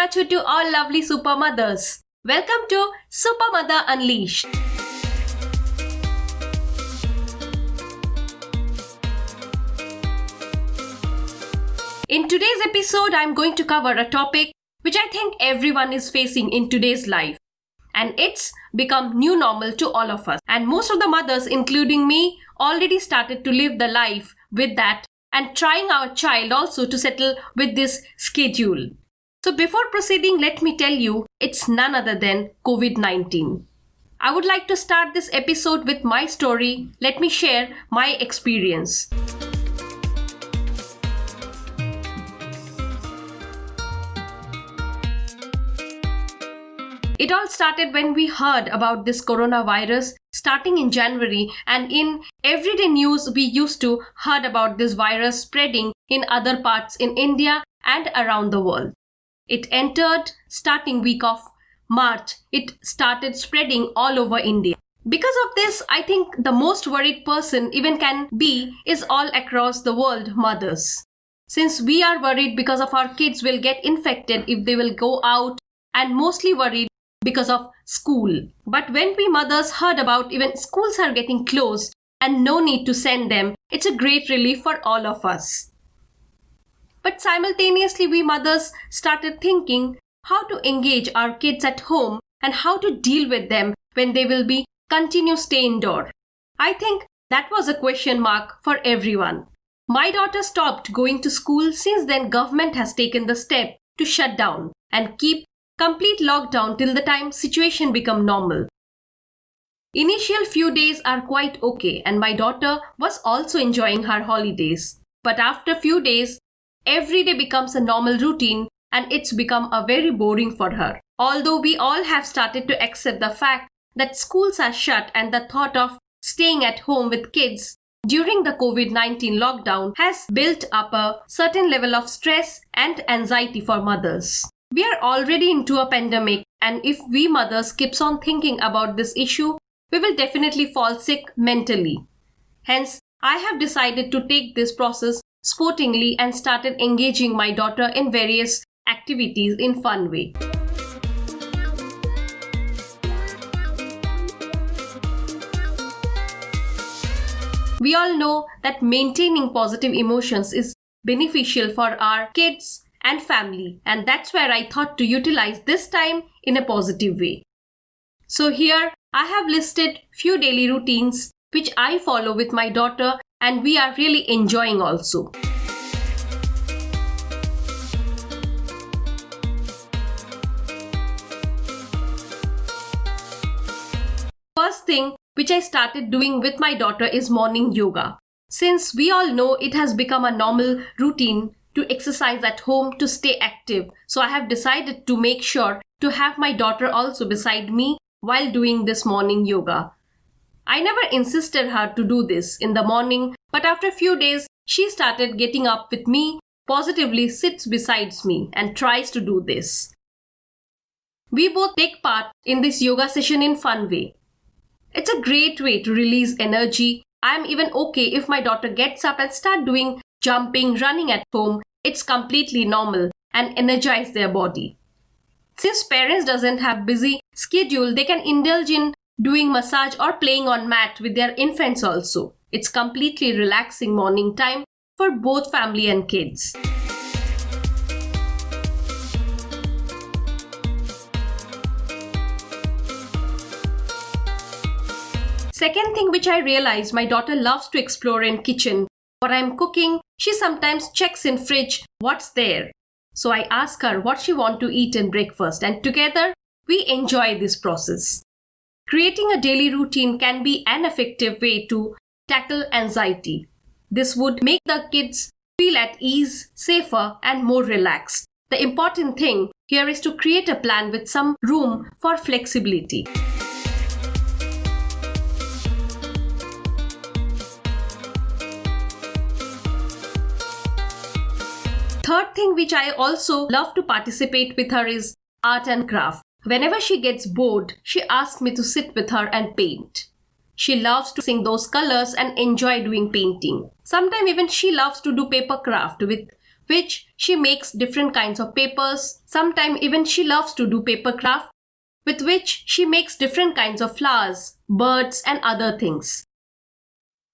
Machu to all lovely super mothers. Welcome to Super Mother Unleashed. In today's episode, I'm going to cover a topic which I think everyone is facing in today's life. And it's become new normal to all of us. And most of the mothers, including me, already started to live the life with that and trying our child also to settle with this schedule. So before proceeding, let me tell you, it's none other than COVID-19. I would like to start this episode with my story. Let me share my experience. It all started when we heard about this coronavirus starting in January, and in everyday news we used to heard about this virus spreading in other parts in India and around the world. It entered starting week of March. It started spreading all over India. Because of this, I think the most worried person even can be is all across the world mothers. Since we are worried because of our kids will get infected if they will go out, and mostly worried because of school. But when we mothers heard about even schools are getting closed and no need to send them, it's a great relief for all of us. But simultaneously, we mothers started thinking how to engage our kids at home and how to deal with them when they will be continue stay indoor. I think that was a question mark for everyone. My daughter stopped going to school. Since then, government has taken the step to shut down and keep complete lockdown till the time situation become normal. Initial few days are quite okay and my daughter was also enjoying her holidays. But after few days, every day becomes a normal routine and it's become a very boring for her. Although we all have started to accept the fact that schools are shut and the thought of staying at home with kids during the COVID-19 lockdown has built up a certain level of stress and anxiety for mothers. We are already into a pandemic, and if we mothers keeps on thinking about this issue, we will definitely fall sick mentally. Hence, I have decided to take this process sportingly and started engaging my daughter in various activities in fun way. We all know that maintaining positive emotions is beneficial for our kids and family, and that's where I thought to utilize this time in a positive way. So here I have listed few daily routines which I follow with my daughter and we are really enjoying also. First thing which I started doing with my daughter is morning yoga. Since we all know it has become a normal routine to exercise at home to stay active. So I have decided to make sure to have my daughter also beside me while doing this morning yoga. I never insisted her to do this in the morning, but after a few days, she started getting up with me, positively sits beside me and tries to do this. We both take part in this yoga session in fun way. It's a great way to release energy. I am even okay if my daughter gets up and start doing jumping, running at home. It's completely normal and energize their body. Since parents doesn't have busy schedule, they can indulge in doing massage or playing on mat with their infants also. It's completely relaxing morning time for both family and kids. Second thing which I realized, my daughter loves to explore in kitchen. What I'm cooking, she sometimes checks in fridge what's there. So I ask her what she want to eat in breakfast and together we enjoy this process. Creating a daily routine can be an effective way to tackle anxiety. This would make the kids feel at ease, safer and more relaxed. The important thing here is to create a plan with some room for flexibility. Third thing which I also love to participate with her is art and craft. Whenever she gets bored, she asks me to sit with her and paint. She loves to sing those colors and enjoy doing painting. Sometimes even she loves to do paper craft with which she makes different kinds of papers. Sometimes even she loves to do paper craft, with which she makes different kinds of flowers, birds and other things.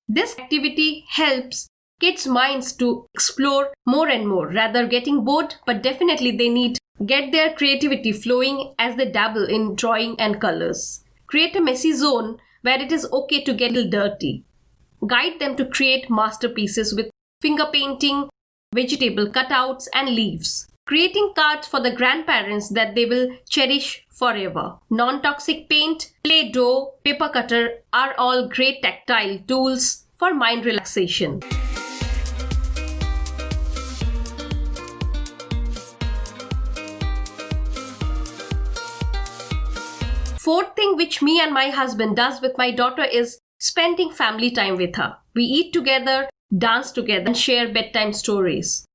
This activity helps kids' minds to explore more and more, rather getting bored, but definitely they need get their creativity flowing as they dabble in drawing and colors. Create a messy zone where it is okay to get a little dirty. Guide them to create masterpieces with finger painting, vegetable cutouts and leaves. Creating cards for the grandparents that they will cherish forever. Non-toxic paint, Play-Doh, paper cutter are all great tactile tools for mind relaxation. Fourth thing which me and my husband does with my daughter is spending family time with her. We eat together, dance together and share bedtime stories.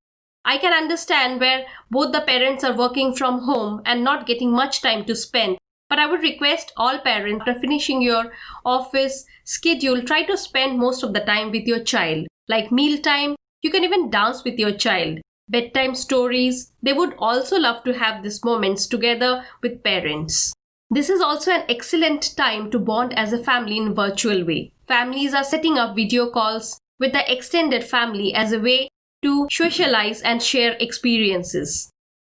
I can understand where both the parents are working from home and not getting much time to spend. But I would request all parents, after finishing your office schedule, try to spend most of the time with your child. Like meal time, you can even dance with your child. Bedtime stories, they would also love to have these moments together with parents. This is also an excellent time to bond as a family in a virtual way. Families are setting up video calls with the extended family as a way to socialize and share experiences.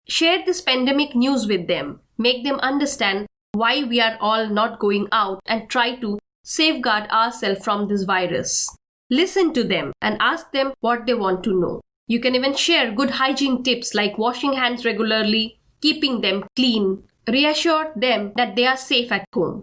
Share this pandemic news with them. Make them understand why we are all not going out and try to safeguard ourselves from this virus. Listen to them and ask them what they want to know. You can even share good hygiene tips like washing hands regularly, keeping them clean. Reassure them that they are safe at home.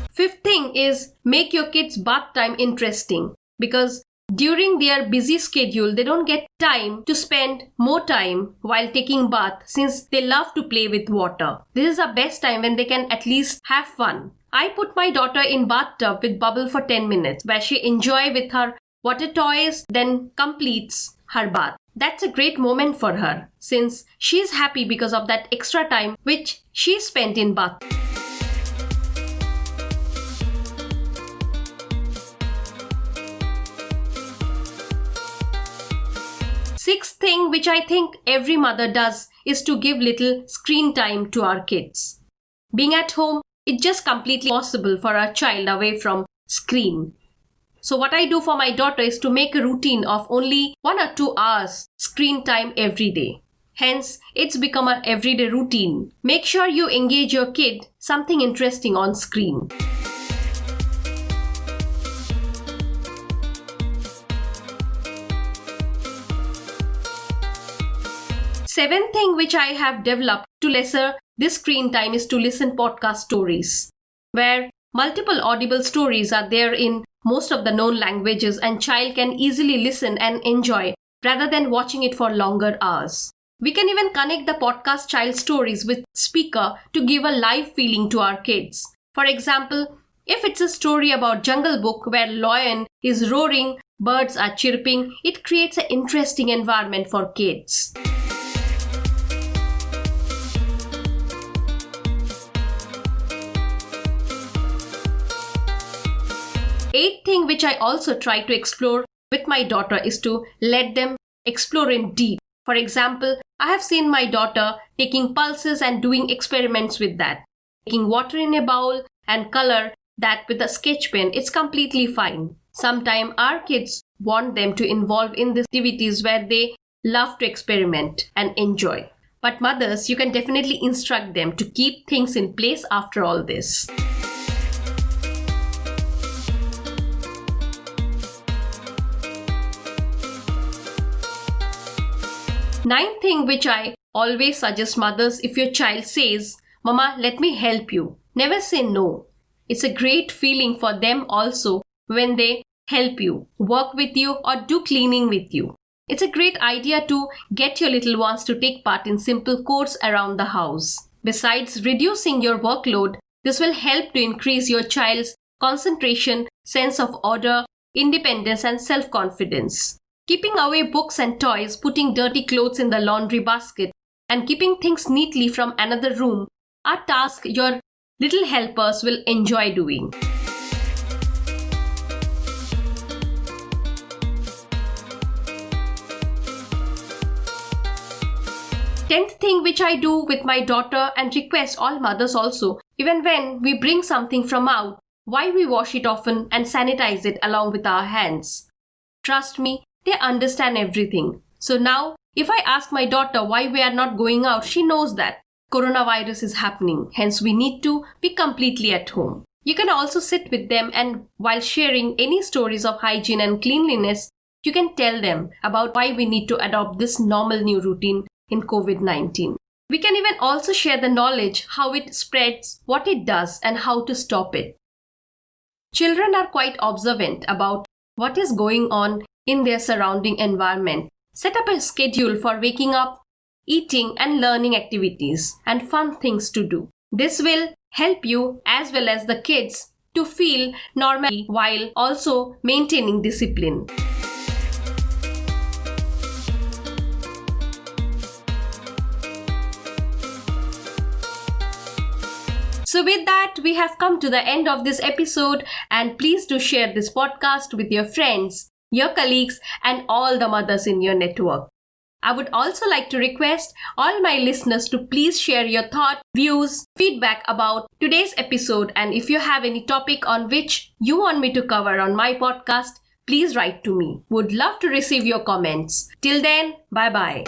Fifth thing is make your kids' bath time interesting, because during their busy schedule they don't get time to spend more time while taking bath since they love to play with water. This is the best time when they can at least have fun. I put my daughter in bathtub with bubble for 10 minutes where she enjoys with her water toys, then completes her bath. That's a great moment for her since she is happy because of that extra time which she spent in bath. Sixth thing which I think every mother does is to give little screen time to our kids. Being at home, it's just completely impossible for our child away from screen. So what I do for my daughter is to make a routine of only 1 or 2 hours screen time every day. Hence, it's become an everyday routine. Make sure you engage your kid something interesting on screen. Seventh thing which I have developed to lesser this screen time is to listen podcast stories, where multiple audible stories are there in most of the known languages and child can easily listen and enjoy rather than watching it for longer hours. We can even connect the podcast child stories with speaker to give a live feeling to our kids. For example, if it's a story about Jungle Book where lion is roaring, birds are chirping, it creates an interesting environment for kids. Eighth thing which I also try to explore with my daughter is to let them explore in deep. For example, I have seen my daughter taking pulses and doing experiments with that. Taking water in a bowl and color that with a sketch pen, it's completely fine. Sometimes our kids want them to involve in these activities where they love to experiment and enjoy. But mothers, you can definitely instruct them to keep things in place after all this. Ninth thing which I always suggest mothers, if your child says, "Mama, let me help you," never say no. It's a great feeling for them also when they help you, work with you or do cleaning with you. It's a great idea to get your little ones to take part in simple chores around the house. Besides reducing your workload, this will help to increase your child's concentration, sense of order, independence and self-confidence. Keeping away books and toys, putting dirty clothes in the laundry basket, and keeping things neatly from another room are tasks your little helpers will enjoy doing. 10th thing which I do with my daughter and request all mothers also, even when we bring something from out, why we wash it often and sanitize it along with our hands. Trust me, they understand everything. So now, if I ask my daughter why we are not going out, she knows that coronavirus is happening. Hence, we need to be completely at home. You can also sit with them and while sharing any stories of hygiene and cleanliness, you can tell them about why we need to adopt this normal new routine in COVID-19. We can even also share the knowledge, how it spreads, what it does, and how to stop it. Children are quite observant about what is going on in their surrounding environment. Set up a schedule for waking up, eating, and learning activities and fun things to do. This will help you as well as the kids to feel normal while also maintaining discipline. So with that, we have come to the end of this episode, and please do share this podcast with your friends, your colleagues, and all the mothers in your network. I would also like to request all my listeners to please share your thoughts, views, feedback about today's episode, and if you have any topic on which you want me to cover on my podcast, please write to me. Would love to receive your comments. Till then, bye-bye.